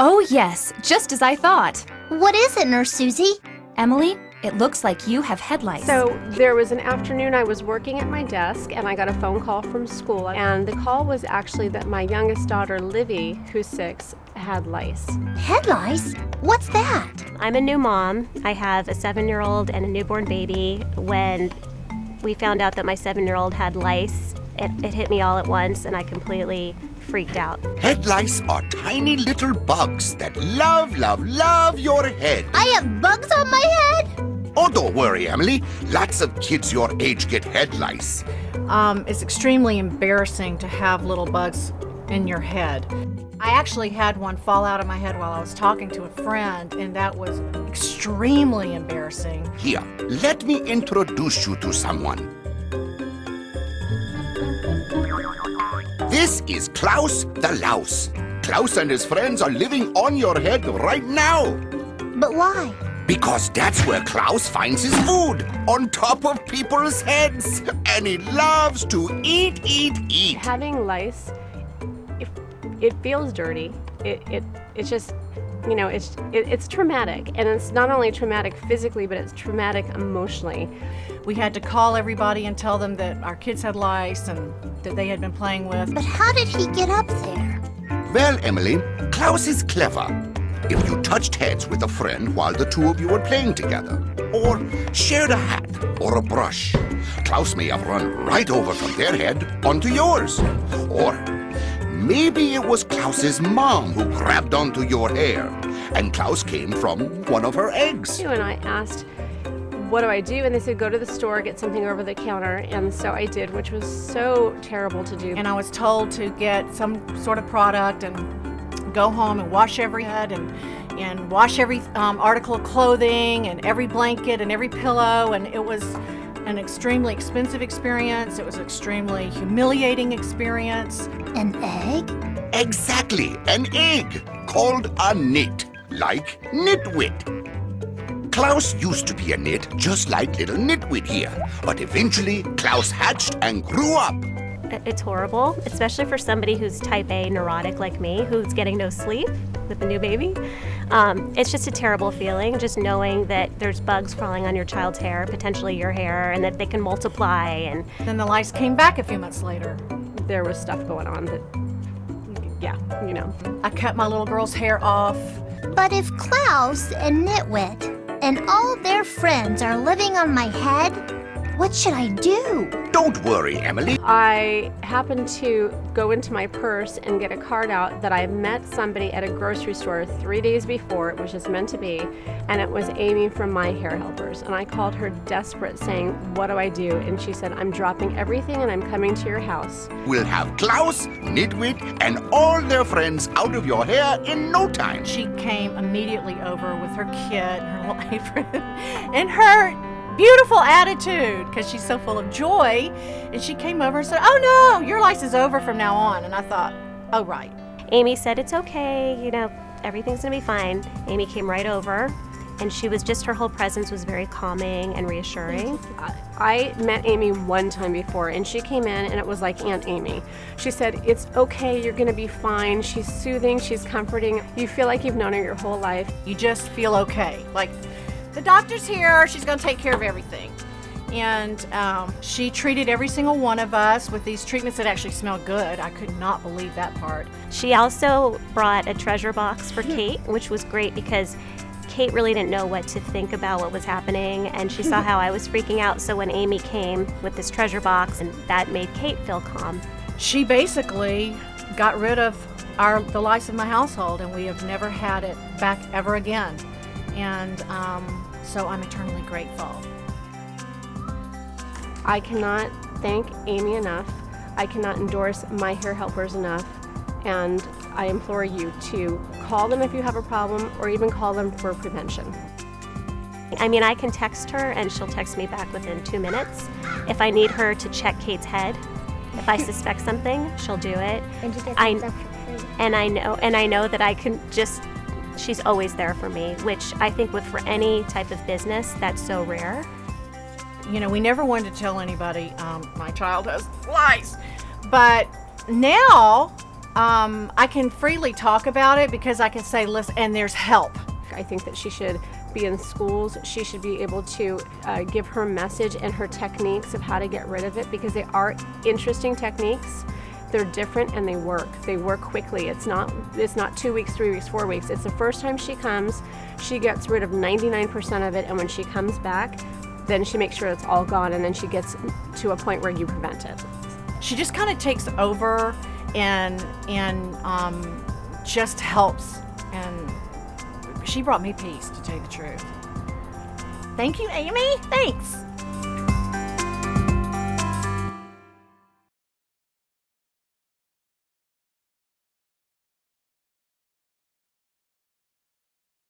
Oh yes, just as I thought. What is it, Nurse Susie? Emily, it looks like you have head lice. So there was an afternoon I was working at my desk and I got a phone call from school, and the call was actually that my youngest daughter, Livy, who's 6, had lice. Head lice? What's that? I'm a new mom. I have a 7-year-old and a newborn baby. When we found out that my 7-year-old had lice, it hit me all at once and I completely freaked out. Head lice are tiny little bugs that love your head. I have bugs on my head? Oh, don't worry, Emily. Lots of kids your age get head lice. It's extremely embarrassing to have little bugs in your head. I actually had one fall out of my head while I was talking to a friend, and that was extremely embarrassing. Here, let me introduce you to someone. This is Klaus the Louse. Klaus and his friends are living on your head right now. But why? Because that's where Klaus finds his food, on top of people's heads. And he loves to eat. Having lice, it feels dirty. It's just, you know, it's traumatic. And it's not only traumatic physically, but it's traumatic emotionally. We had to call everybody and tell them that our kids had lice and that they had been playing with. But how did he get up there? Well, Emily, Klaus is clever. If you touched heads with a friend while the two of you were playing together, or shared a hat or a brush, Klaus may have run right over from their head onto yours. Or maybe it was Klaus's mom who grabbed onto your hair, and Klaus came from one of her eggs. And I asked, what do I do? And they said, go to the store, get something over the counter. And so I did, which was so terrible to do. And I was told to get some sort of product and go home and wash every head and wash every article of clothing and every blanket and every pillow. And it was an extremely expensive experience. It was an extremely humiliating experience. An egg? Exactly, an egg called a nit, like nitwit. Klaus used to be a nit, just like little Nitwit here. But eventually, Klaus hatched and grew up. It's horrible, especially for somebody who's type A neurotic like me, who's getting no sleep with a new baby. It's just a terrible feeling, just knowing that there's bugs crawling on your child's hair, potentially your hair, and that they can multiply. And then the lice came back a few months later. There was stuff going on that, yeah, you know. I cut my little girl's hair off. But if Klaus and Nitwit and all their friends are living on my head, what should I do? Don't worry, Emily. I happened to go into my purse and get a card out that I met somebody at a grocery store 3 days before it was just meant to be, and it was Amy from My Hair Helpers. And I called her desperate saying, what do I do? And she said, I'm dropping everything and I'm coming to your house. We'll have Klaus, Nitwit, and all their friends out of your hair in no time. She came immediately over with her kit, her little apron, and her beautiful attitude, because she's so full of joy. And she came over and said, oh no, your lice is over from now on. And I thought, oh right. Amy said, it's okay, you know, everything's gonna be fine. Amy came right over, and she was just, her whole presence was very calming and reassuring. I met Amy one time before, and she came in and it was like Aunt Amy. She said, it's okay, you're gonna be fine. She's soothing, she's comforting. You feel like you've known her your whole life. You just feel okay. Like, the doctor's here, she's gonna take care of everything. And she treated every single one of us with these treatments that actually smell good. I could not believe that part. She also brought a treasure box for Kate, which was great because Kate really didn't know what to think about what was happening, and she saw how I was freaking out. So when Amy came with this treasure box, and that made Kate feel calm. She basically got rid of the lice in my household, and we have never had it back ever again. And so I'm eternally grateful. I cannot thank Amy enough. I cannot endorse My Hair Helpers enough. And I implore you to call them if you have a problem, or even call them for prevention. I mean, I can text her and she'll text me back within 2 minutes. If I need her to check Kate's head, if I suspect something, she'll do it. And you get I stuff for free. And I know that I can just, she's always there for me, which I think for any type of business, that's so rare. You know, we never wanted to tell anybody my child has lice, but now I can freely talk about it because I can say, listen, and there's help. I think that she should be in schools. She should be able to give her message and her techniques of how to get rid of it, because they are interesting techniques. They're different and they work. They work quickly. It's not 2 weeks, 3 weeks, 4 weeks. It's the first time she comes, she gets rid of 99% of it, and when she comes back, then she makes sure it's all gone, and then she gets to a point where you prevent it. She just kind of takes over and just helps, and she brought me peace, to tell you the truth. Thank you, Amy. Thanks.